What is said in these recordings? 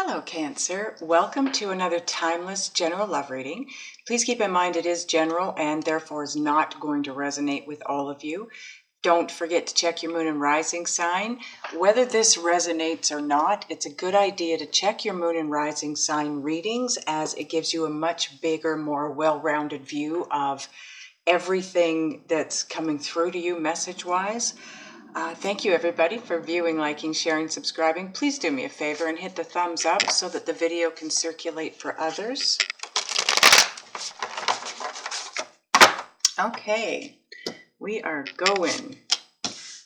Hello, Cancer. Welcome to another timeless general love reading. Please keep in mind it is general and therefore is not going to resonate with all of you. Don't forget to check your moon and rising sign. Whether this resonates or not, it's a good idea to check your moon and rising sign readings, as it gives you a much bigger, more well-rounded view of everything that's coming through to you message-wise. Thank you, everybody, for viewing, liking, sharing, subscribing. Please do me a favor and hit the thumbs up so that the video can circulate for others. Okay, we are going.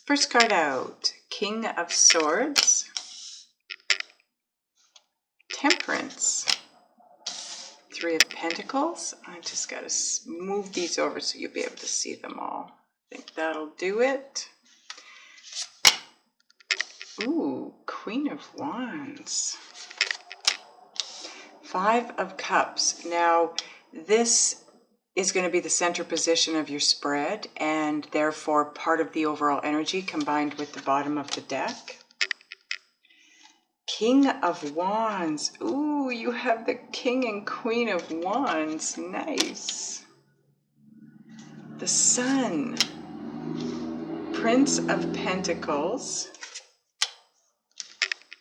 First card out, King of Swords, Temperance, Three of Pentacles. I just got to move these over so you'll be able to see them all. I think that'll do it. Ooh, Queen of Wands. Five of Cups. Now, this is going to be the center position of your spread and therefore part of the overall energy combined with the bottom of the deck. King of Wands. Ooh, you have the King and Queen of Wands. Nice. The Sun. Prince of Pentacles.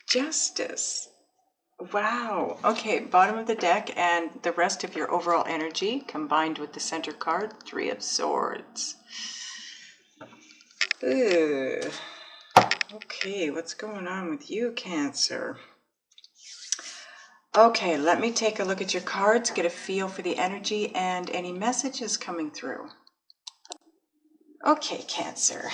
Justice. Wow. Okay, bottom of the deck and the rest of your overall energy combined with the center card, Three of Swords. Ugh. Okay, what's going on with you, Cancer? Okay, let me take a look at your cards, get a feel for the energy and any messages coming through. Okay, Cancer.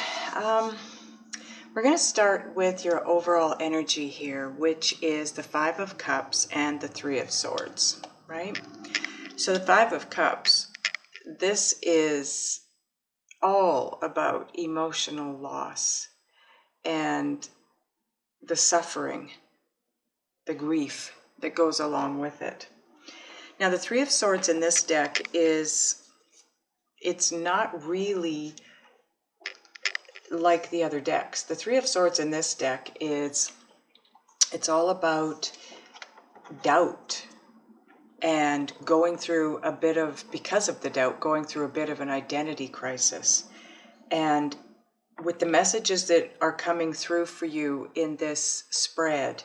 We're going to start with your overall energy here, which is the Five of Cups and the Three of Swords, right? So the Five of Cups, this is all about emotional loss and the suffering, the grief that goes along with it. Now the Three of Swords in this deck it's not really like the other decks. The Three of Swords in this deck it's all about doubt and going through a bit of, because of the doubt, going through a bit of an identity crisis. And with the messages that are coming through for you in this spread,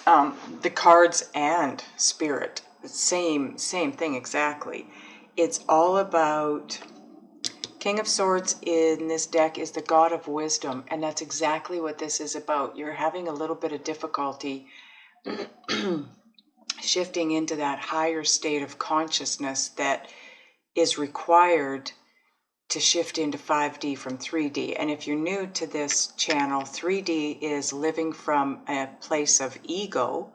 the cards and spirit, same thing exactly. It's all about King of Swords in this deck is the God of Wisdom, and that's exactly what this is about. You're having a little bit of difficulty shifting into that higher state of consciousness that is required to shift into 5D from 3D. And if you're new to this channel, 3D is living from a place of ego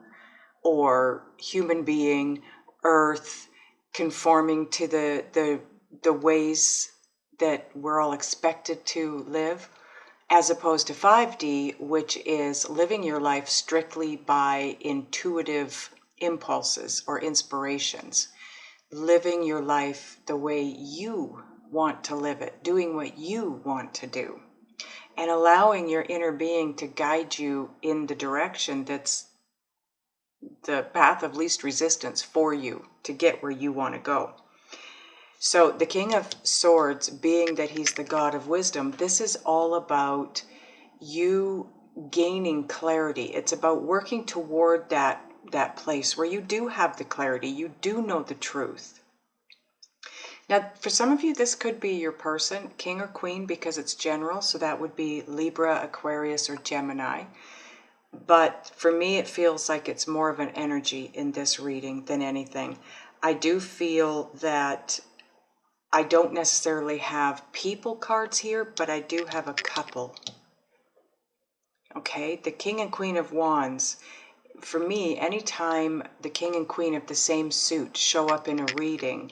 or human being, earth, conforming to the ways that we're all expected to live, as opposed to 5D, which is living your life strictly by intuitive impulses or inspirations, living your life the way you want to live it, doing what you want to do, and allowing your inner being to guide you in the direction that's the path of least resistance for you to get where you want to go. So the King of Swords, being that he's the God of Wisdom, this is all about you gaining clarity. It's about working toward that place where you do have the clarity, you do know the truth. Now, for some of you, this could be your person, King or Queen, because it's general, so that would be Libra, Aquarius, or Gemini. But for me, it feels like it's more of an energy in this reading than anything. I do feel that I don't necessarily have people cards here, but I do have a couple. Okay, the King and Queen of Wands. For me, anytime the King and Queen of the same suit show up in a reading,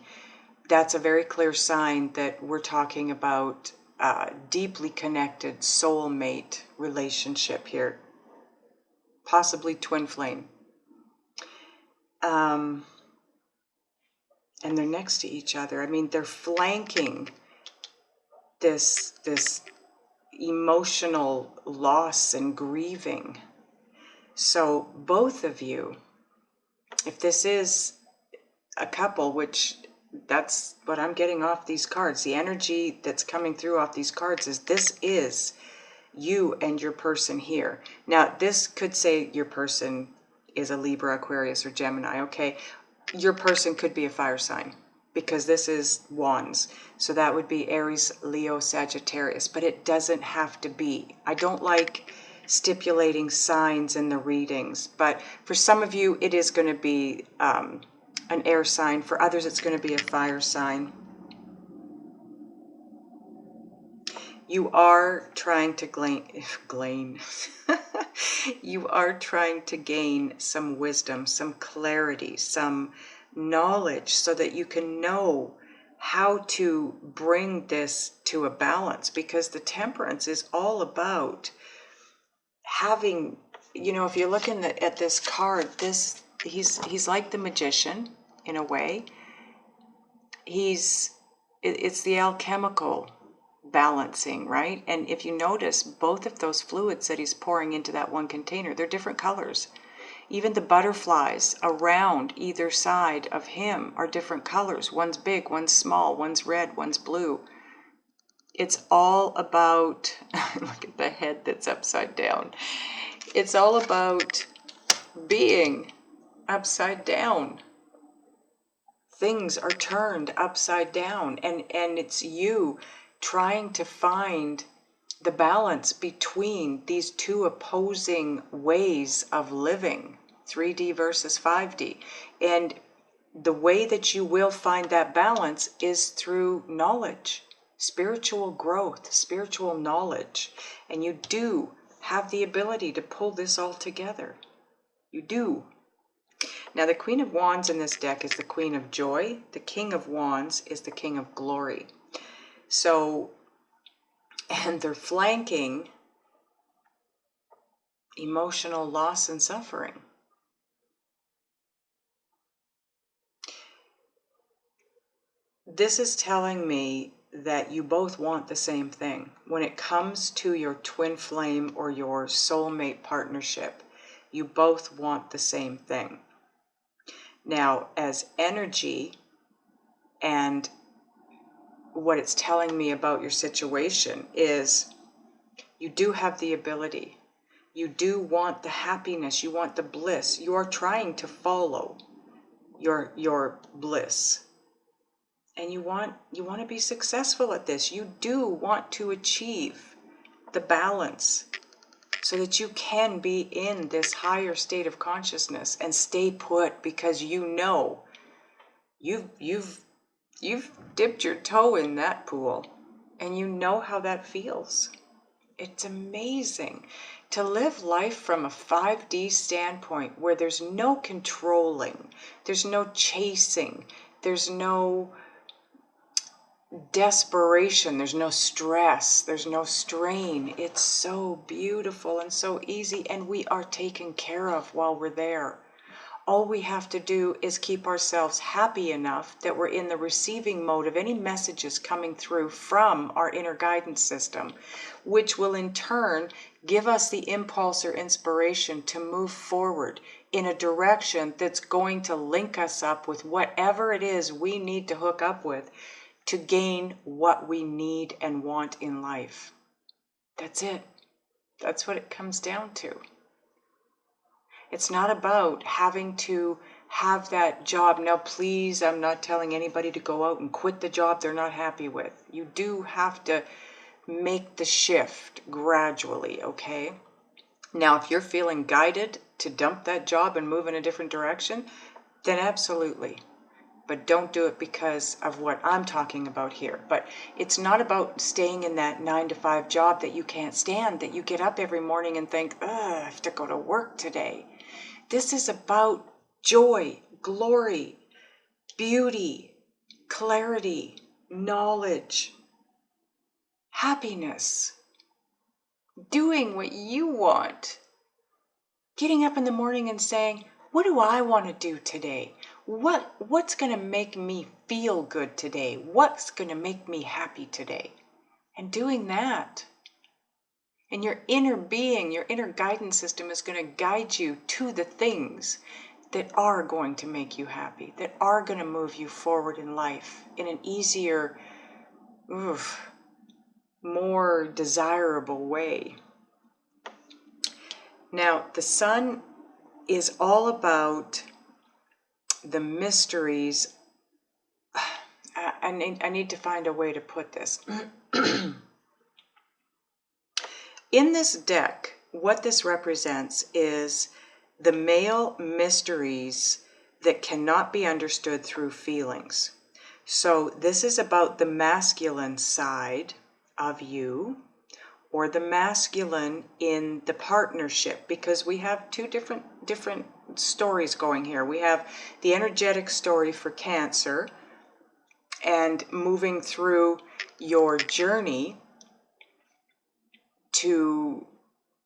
that's a very clear sign that we're talking about a deeply connected soulmate relationship here. Possibly twin flame. And they're next to each other. I mean, they're flanking this emotional loss and grieving. So both of you, if this is a couple, which that's what I'm getting off these cards, the energy that's coming through off these cards is this is you and your person here. Now, this could say your person is a Libra, Aquarius, or Gemini, okay? Your person could be a fire sign because this is wands. So that would be Aries, Leo, Sagittarius, but it doesn't have to be. I don't like stipulating signs in the readings, but for some of you, it is going to be an air sign. For others, it's going to be a fire sign. You are trying to you are trying to gain some wisdom, some clarity, some knowledge so that you can know how to bring this to a balance, because the temperance is all about having, you know, if you're looking at this card, he's like the magician in a way. It's the alchemical balancing, right? And if you notice, both of those fluids that he's pouring into that one container, they're different colors. Even the butterflies around either side of him are different colors. One's big, one's small, one's red, one's blue. It's all about, look at the head that's upside down. It's all about being upside down. Things are turned upside down, and it's you trying to find the balance between these two opposing ways of living, 3D versus 5D. And the way that you will find that balance is through knowledge, spiritual growth, spiritual knowledge. And you do have the ability to pull this all together. You do. Now, the Queen of Wands in this deck is the Queen of Joy. The King of Wands is the King of Glory. So, and they're flanking emotional loss and suffering. This is telling me that you both want the same thing. When it comes to your twin flame or your soulmate partnership, you both want the same thing. Now, as energy and what it's telling me about your situation is you do have the ability. You do want the happiness. You want the bliss. You are trying to follow your bliss. And you want to be successful at this. You do want to achieve the balance so that you can be in this higher state of consciousness and stay put, because you know you've dipped your toe in that pool and you know how that feels. It's amazing to live life from a 5D standpoint where there's no controlling, there's no chasing, there's no desperation, there's no stress, there's no strain. It's so beautiful and so easy, and we are taken care of while we're there. All we have to do is keep ourselves happy enough that we're in the receiving mode of any messages coming through from our inner guidance system, which will in turn give us the impulse or inspiration to move forward in a direction that's going to link us up with whatever it is we need to hook up with to gain what we need and want in life. That's it. That's what it comes down to. It's not about having to have that job. Now, please, I'm not telling anybody to go out and quit the job they're not happy with. You do have to make the shift gradually, okay? Now, if you're feeling guided to dump that job and move in a different direction, then absolutely. But don't do it because of what I'm talking about here. But it's not about staying in that 9-to-5 job that you can't stand, that you get up every morning and think, I have to go to work today. This is about joy, glory, beauty, clarity, knowledge, happiness, doing what you want. Getting up in the morning and saying, what do I want to do today? What's going to make me feel good today? What's going to make me happy today? And doing that. And your inner being, your inner guidance system is going to guide you to the things that are going to make you happy, that are going to move you forward in life in an easier, more desirable way. Now, the sun is all about the mysteries. I need to find a way to put this. In this deck, what this represents is the male mysteries that cannot be understood through feelings. So this is about the masculine side of you, or the masculine in the partnership, because we have two different stories going here. We have the energetic story for Cancer, and moving through your journey to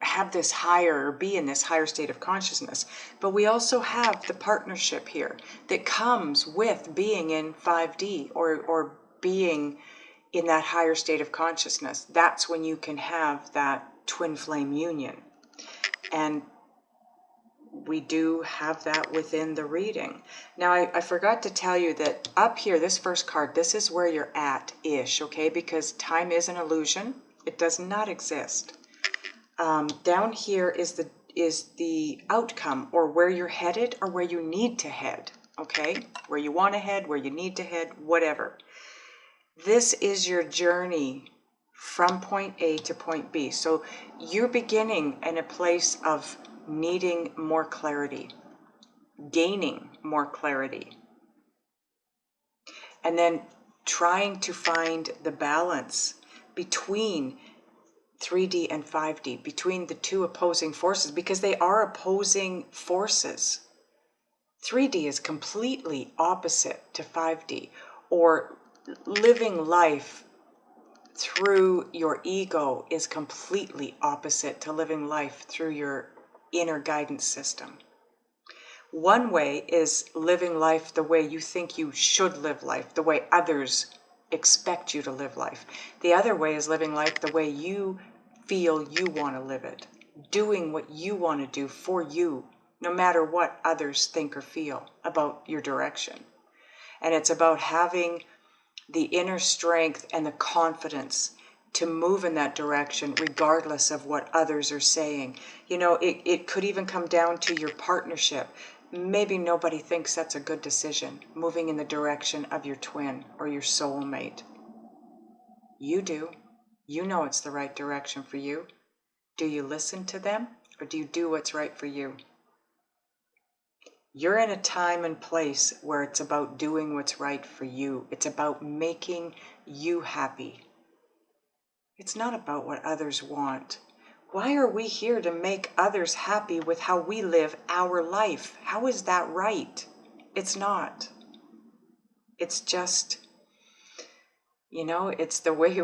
have this higher, or be in this higher state of consciousness. But we also have the partnership here that comes with being in 5D, or being in that higher state of consciousness. That's when you can have that twin flame union. And we do have that within the reading. Now, I forgot to tell you that up here, this first card, this is where you're at-ish, okay? Because time is an illusion. It does not exist. Down here is the outcome, or where you're headed, or where you need to head, okay? Where you want to head, where you need to head, whatever. This is your journey from point A to point B. So you're beginning in a place of needing more clarity, gaining more clarity, and then trying to find the balance between 3D and 5D, between the two opposing forces, because they are opposing forces. 3D is completely opposite to 5D, or living life through your ego is completely opposite to living life through your inner guidance system. One way is living life the way you think you should live life, the way others expect you to live life. The other way is living life the way you feel you want to live it, doing what you want to do for you, no matter what others think or feel about your direction. And it's about having the inner strength and the confidence to move in that direction regardless of what others are saying. You know, it could even come down to your partnership. Maybe nobody thinks that's a good decision, moving in the direction of your twin or your soulmate. You do. You know it's the right direction for you. Do you listen to them, or do you do what's right for you? You're in a time and place where it's about doing what's right for you. It's about making you happy. It's not about what others want. Why are we here to make others happy with how we live our life? How is that right? It's not. It's just, you know, it's the way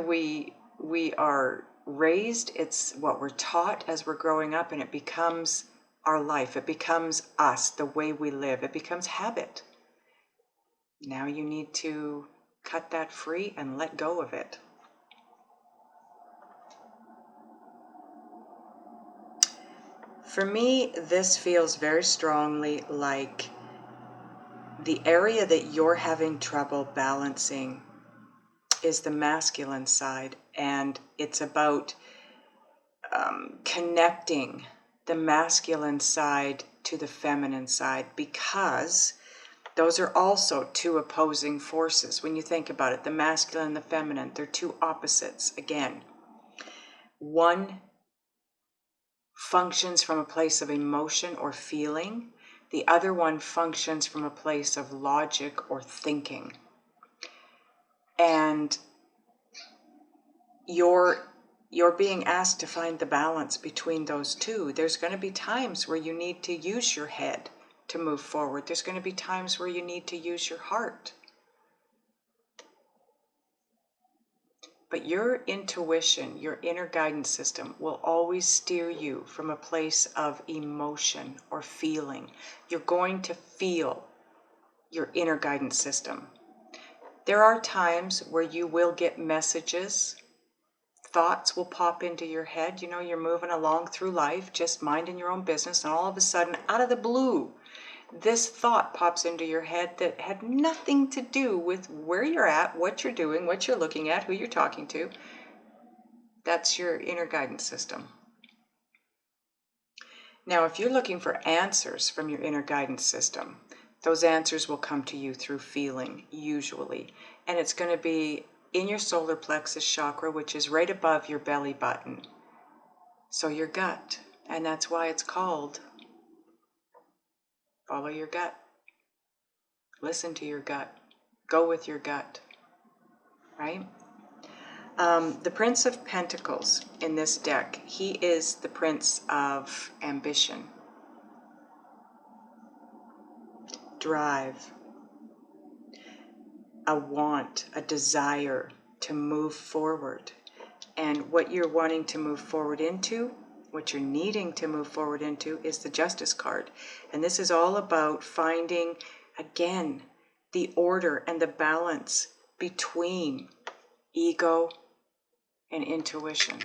we are raised. It's what we're taught as we're growing up, and it becomes our life. It becomes us, the way we live. It becomes habit. Now you need to cut that free and let go of it. For me, this feels very strongly like the area that you're having trouble balancing is the masculine side, and it's about connecting the masculine side to the feminine side, because those are also two opposing forces. When you think about it, the masculine and the feminine, they're two opposites. Again, one functions from a place of emotion or feeling. The other one functions from a place of logic or thinking. And you're being asked to find the balance between those two. There's going to be times where you need to use your head to move forward. There's going to be times where you need to use your heart. But your intuition, your inner guidance system, will always steer you from a place of emotion or feeling. You're going to feel your inner guidance system. There are times where you will get messages thoughts will pop into your head. You know, you're moving along through life, just minding your own business, and all of a sudden, out of the blue, this thought pops into your head that had nothing to do with where you're at, what you're doing, what you're looking at, who you're talking to. That's your inner guidance system. Now, if you're looking for answers from your inner guidance system, those answers will come to you through feeling, usually. And it's going to be in your solar plexus chakra, which is right above your belly button. So your gut. And that's why it's called follow your gut. Listen to your gut. Go with your gut. Right? The Prince of Pentacles in this deck, he is the Prince of Ambition, drive, a want, a desire to move forward. And what you're wanting to move forward into, what you're needing to move forward into, is the Justice card. And this is all about finding, again, the order and the balance between ego and intuition.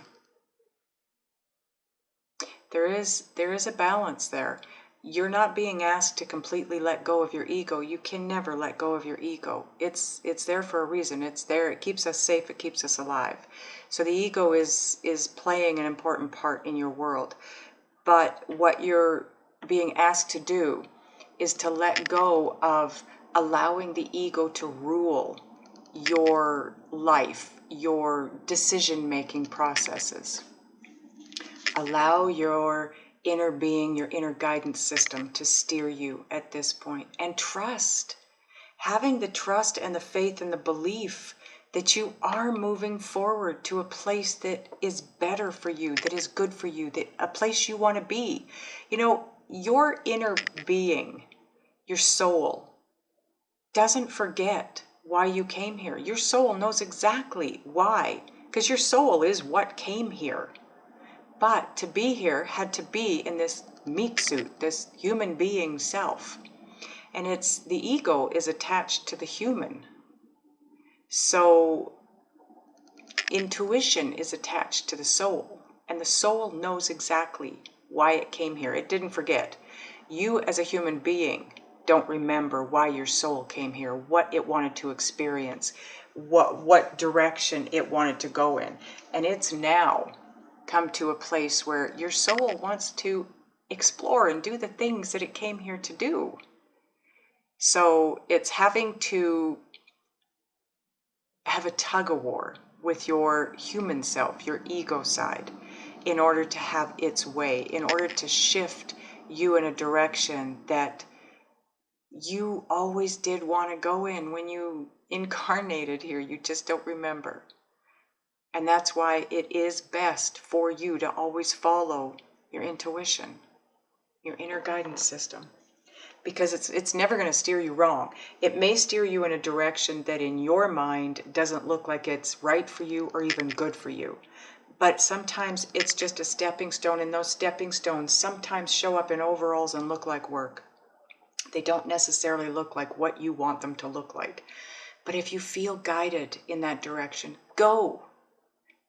There is a balance there. You're not being asked to completely let go of your ego. You can never let go of your ego. It's there for a reason. It's there. It keeps us safe. It keeps us alive. So the ego is playing an important part in your world. But what you're being asked to do is to let go of allowing the ego to rule your life, your decision-making processes. Allow your inner being, your inner guidance system to steer you at this point. And trust. Having the trust and the faith and the belief that you are moving forward to a place that is better for you, that is good for you, that a place you want to be. You know, your inner being, your soul, doesn't forget why you came here. Your soul knows exactly why, because your soul is what came here. But to be here had to be in this meat suit, this human being self. And the ego is attached to the human. So intuition is attached to the soul. And the soul knows exactly why it came here. It didn't forget. You as a human being don't remember why your soul came here, what it wanted to experience, what direction it wanted to go in. And it's now come to a place where your soul wants to explore and do the things that it came here to do. So it's having to have a tug-of-war with your human self, your ego side, in order to have its way, in order to shift you in a direction that you always did want to go in when you incarnated here. You just don't remember. And that's why it is best for you to always follow your intuition, your inner guidance system, because it's never going to steer you wrong. It may steer you in a direction that in your mind doesn't look like it's right for you or even good for you. But sometimes it's just a stepping stone, and those stepping stones sometimes show up in overalls and look like work. They don't necessarily look like what you want them to look like. But if you feel guided in that direction, go.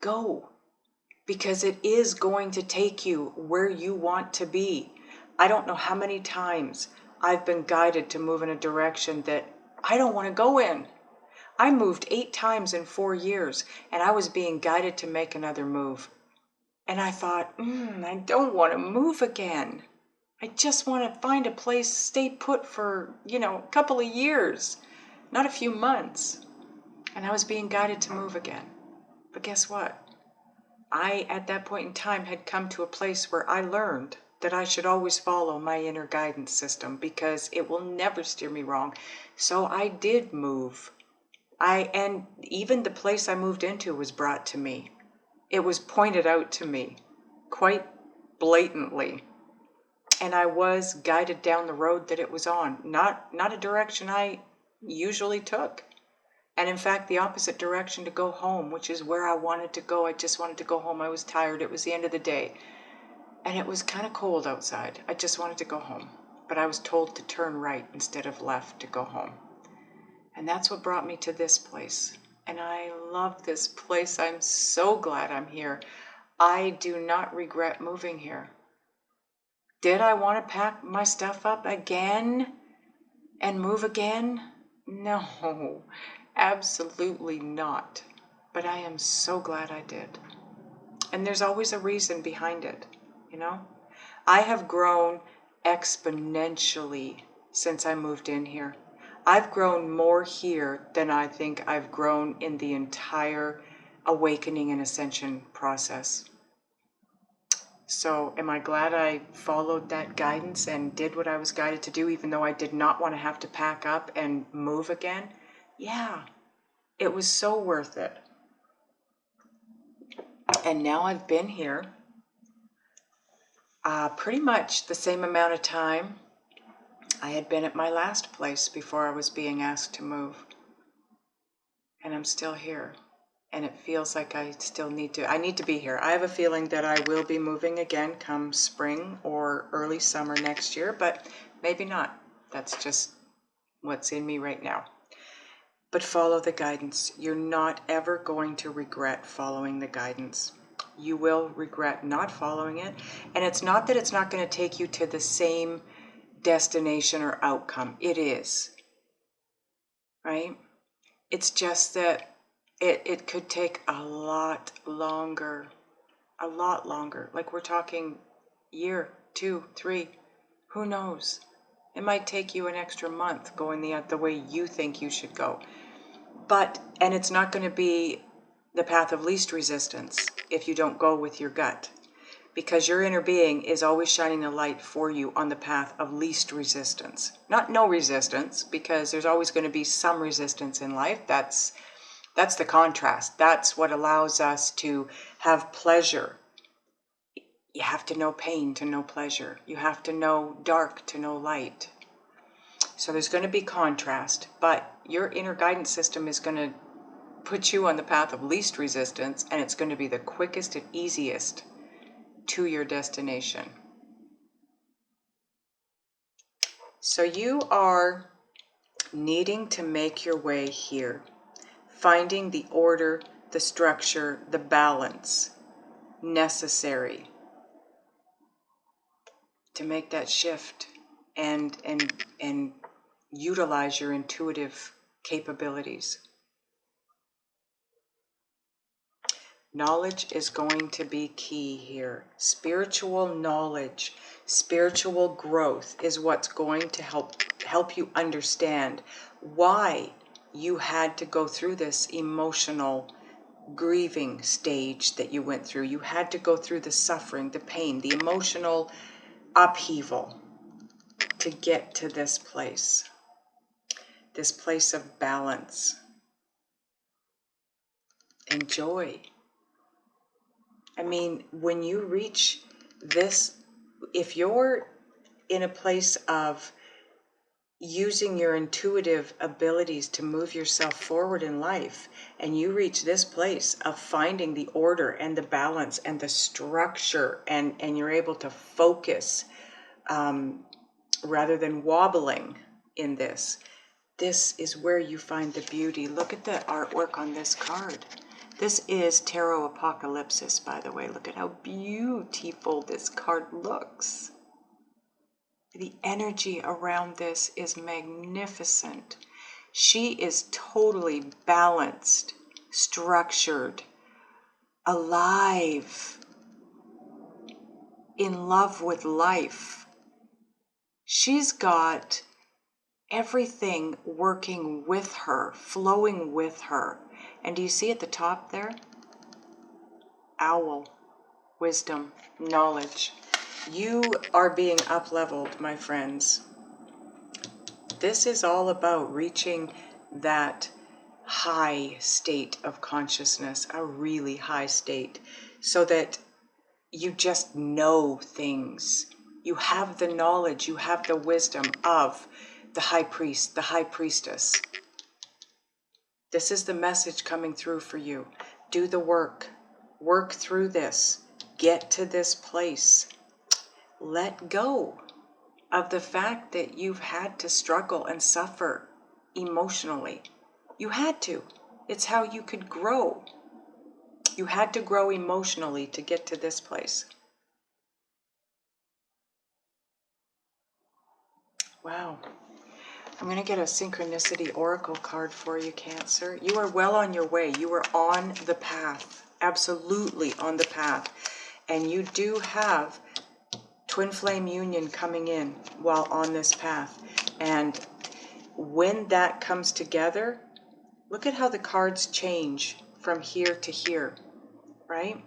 Go, because it is going to take you where you want to be. I don't know how many times I've been guided to move in a direction that I don't want to go in. I moved 8 times in 4 years, and I was being guided to make another move. And I thought, I don't want to move again. I just want to find a place, stay put for, a couple of years, not a few months. And I was being guided to move again. But guess what? I, at that point in time, had come to a place where I learned that I should always follow my inner guidance system because it will never steer me wrong. So I did move. And even the place I moved into was brought to me. It was pointed out to me quite blatantly. And I was guided down the road that it was on, not a direction I usually took. And in fact, the opposite direction to go home, which is where I wanted to go. I just wanted to go home. I was tired. It was the end of the day. And it was kind of cold outside. I just wanted to go home. But I was told to turn right instead of left to go home. And that's what brought me to this place. And I love this place. I'm so glad I'm here. I do not regret moving here. Did I want to pack my stuff up again and move again? No, absolutely not. But I am so glad I did. And there's always a reason behind it, you know? I have grown exponentially since I moved in here. I've grown more here than I think I've grown in the entire awakening and ascension process. So am I glad I followed that guidance and did what I was guided to do, even though I did not want to have to pack up and move again? Yeah, it was so worth it. And now I've been here pretty much the same amount of time I had been at my last place before I was being asked to move. And I'm still here. And it feels like I need to be here. I have a feeling that I will be moving again come spring or early summer next year, but maybe not. That's just what's in me right now. But follow the guidance. You're not ever going to regret following the guidance. You will regret not following it. And it's not that it's not going to take you to the same destination or outcome. It is. Right? It's just that it could take a lot longer. Like we're talking year, 2, 3, who knows? It might take you an extra month going the way you think you should go. And it's not going to be the path of least resistance if you don't go with your gut. Because your inner being is always shining a light for you on the path of least resistance. Not no resistance, because there's always going to be some resistance in life. That's the contrast. That's what allows us to have pleasure. You have to know pain to know pleasure. You have to know dark to know light. So there's going to be contrast, but your inner guidance system is going to put you on the path of least resistance, and it's going to be the quickest and easiest to your destination. So you are needing to make your way here, finding the order, the structure, the balance necessary to make that shift and utilize your intuitive capabilities. Knowledge is going to be key here. Spiritual knowledge, spiritual growth is what's going to help you understand why you had to go through this emotional grieving stage that you went through. You had to go through the suffering, the pain, the emotional upheaval to get to this place of balance and joy. I mean, when you reach this, if you're in a place of using your intuitive abilities to move yourself forward in life, and you reach this place of finding the order and the balance and the structure, and you're able to focus rather than wobbling in this is where you find the beauty. Look at the artwork on this card. This is Tarot Apokalypsis, by the way. Look at how beautiful this card looks. The energy around this is magnificent. She is totally balanced, structured, alive, in love with life. She's got everything working with her, flowing with her. And do you see at the top there? Owl, wisdom, knowledge. You are being up-leveled, my friends. This is all about reaching that high state of consciousness, a really high state, so that you just know things. You have the knowledge, you have the wisdom of the high priest, the high priestess. This is the message coming through for you. Do the work. Work through this. Get to this place. Let go of the fact that you've had to struggle and suffer emotionally. You had to. It's how you could grow. You had to grow emotionally to get to this place. Wow. I'm going to get a Synchronicity Oracle card for you, Cancer. You are well on your way. You are on the path. Absolutely on the path. And you do have twin flame union coming in while on this path. And when that comes together, look at how the cards change from here to here, right?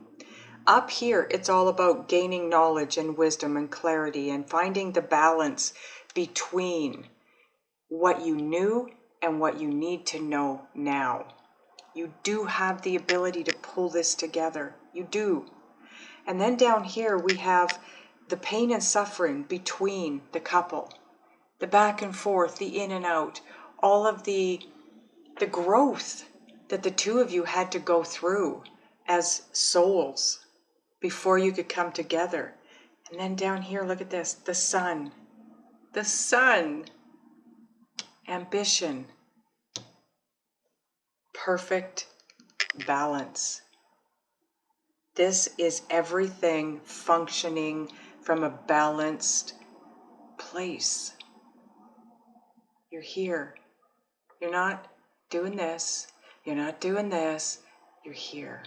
Up here, it's all about gaining knowledge and wisdom and clarity and finding the balance between what you knew and what you need to know now. You do have the ability to pull this together. You do. And then down here, we have the pain and suffering between the couple, the back and forth, the in and out, all of the growth that the two of you had to go through as souls before you could come together. And then down here, look at this, the sun. The sun. Ambition. Perfect balance. This is everything functioning from a balanced place. You're here. You're not doing this. You're not doing this. You're here.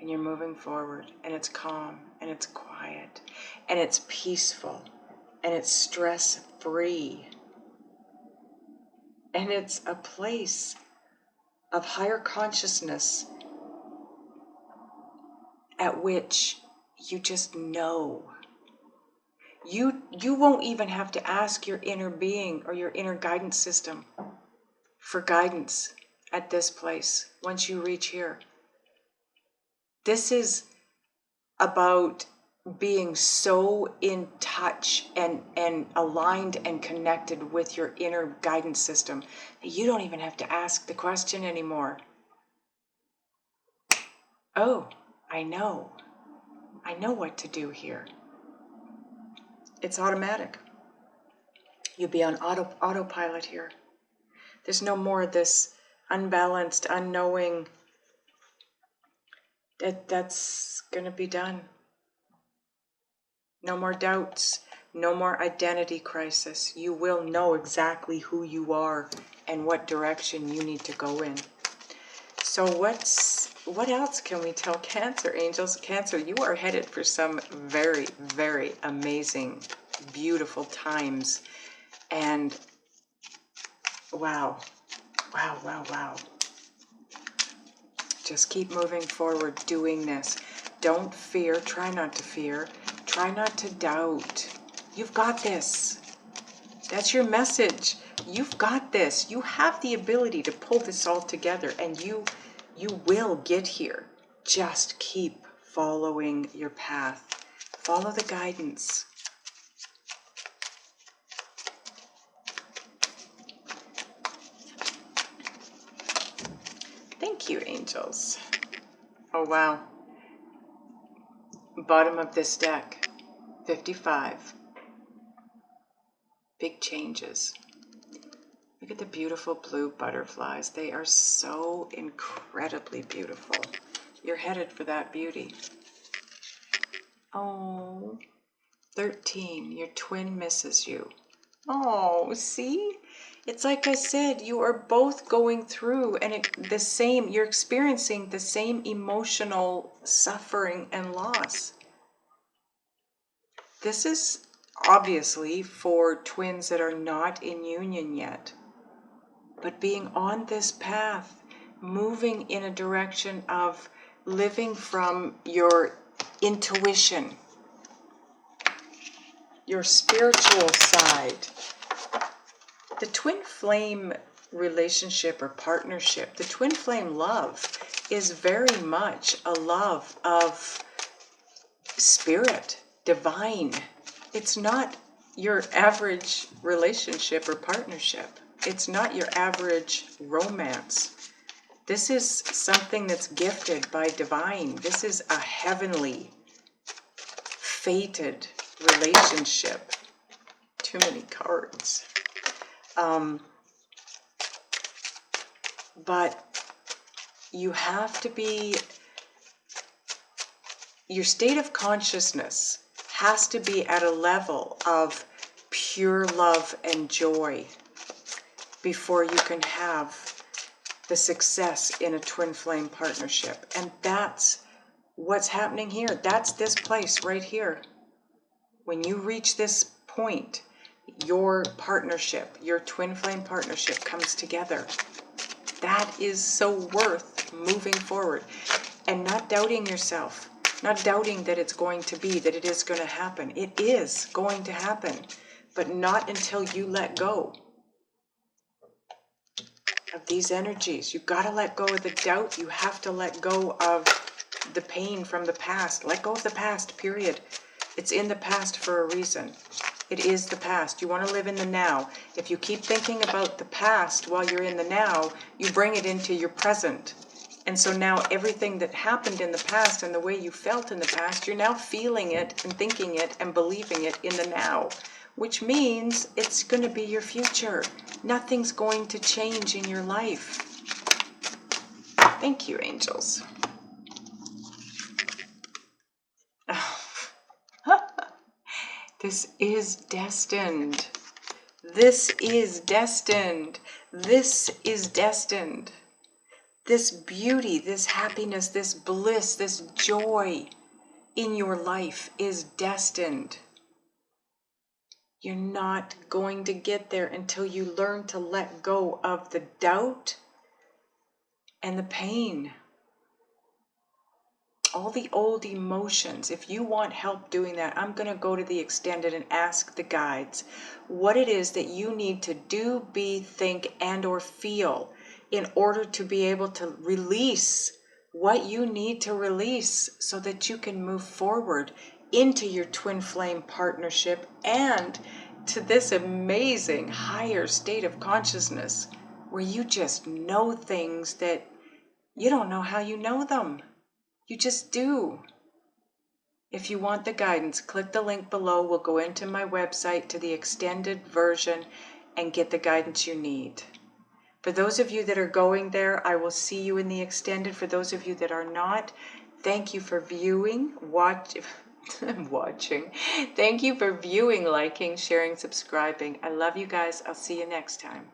And you're moving forward. And it's calm. And it's quiet. And it's peaceful. And it's stress-free. And it's a place of higher consciousness at which you just know. You won't even have to ask your inner being or your inner guidance system for guidance at this place once you reach here. This is about being so in touch and aligned and connected with your inner guidance system that you don't even have to ask the question anymore. Oh, I know what to do here. It's automatic. You'll be on autopilot here. There's no more of this unbalanced, unknowing. That's going to be done. No more doubts, no more identity crisis. You will know exactly who you are and what direction you need to go in. So what else can we tell Cancer, angels? Cancer, you are headed for some very, very amazing, beautiful times. And wow. Just keep moving forward doing this. Don't fear. Try not to fear. Try not to doubt. You've got this. That's your message. You've got this. You have the ability to pull this all together, and you will get here. Just keep following your path. Follow the guidance. Thank you, angels. Oh, wow. Bottom of this deck, 55. Big changes. Look at the beautiful blue butterflies. They are so incredibly beautiful. You're headed for that beauty. Oh, 13. Your twin misses you. Oh, see? It's like I said, you are both going through you're experiencing the same emotional suffering and loss. This is obviously for twins that are not in union yet. But being on this path, moving in a direction of living from your intuition, your spiritual side. The twin flame relationship or partnership, the twin flame love is very much a love of spirit, divine. It's not your average relationship or partnership. It's not your average romance. This is something that's gifted by divine. This is a heavenly, fated relationship. Too many cards. But you have to be, your state of consciousness has to be at a level of pure love and joy before you can have the success in a twin flame partnership. And that's what's happening here. That's this place right here. When you reach this point, your partnership, your twin flame partnership comes together. That is so worth moving forward and not doubting yourself, not doubting that it's going to be, that it is going to happen. It is going to happen, but not until you let go of these energies. You've got to let go of the doubt. You have to let go of the pain from the past. Let go of the past, period. It's in the past for a reason. It is the past. You want to live in the now. If you keep thinking about the past while you're in the now, you bring it into your present. And so now everything that happened in the past and the way you felt in the past, you're now feeling it and thinking it and believing it in the now, which means it's going to be your future. Nothing's going to change in your life. Thank you, angels. This is destined. This is destined. This is destined. This beauty, this happiness, this bliss, this joy in your life is destined. You're not going to get there until you learn to let go of the doubt and the pain. All the old emotions. If you want help doing that, I'm going to go to the extended and ask the guides what it is that you need to do, be, think, and or feel in order to be able to release what you need to release so that you can move forward into your twin flame partnership and to this amazing higher state of consciousness where you just know things that you don't know how you know them. You just do. If you want the guidance, click the link below. We'll go into my website to the extended version and get the guidance you need. For those of you that are going there, I will see you in the extended. For those of you that are not, thank you for viewing, watching. Thank you for viewing, liking, sharing, subscribing. I love you guys. I'll see you next time.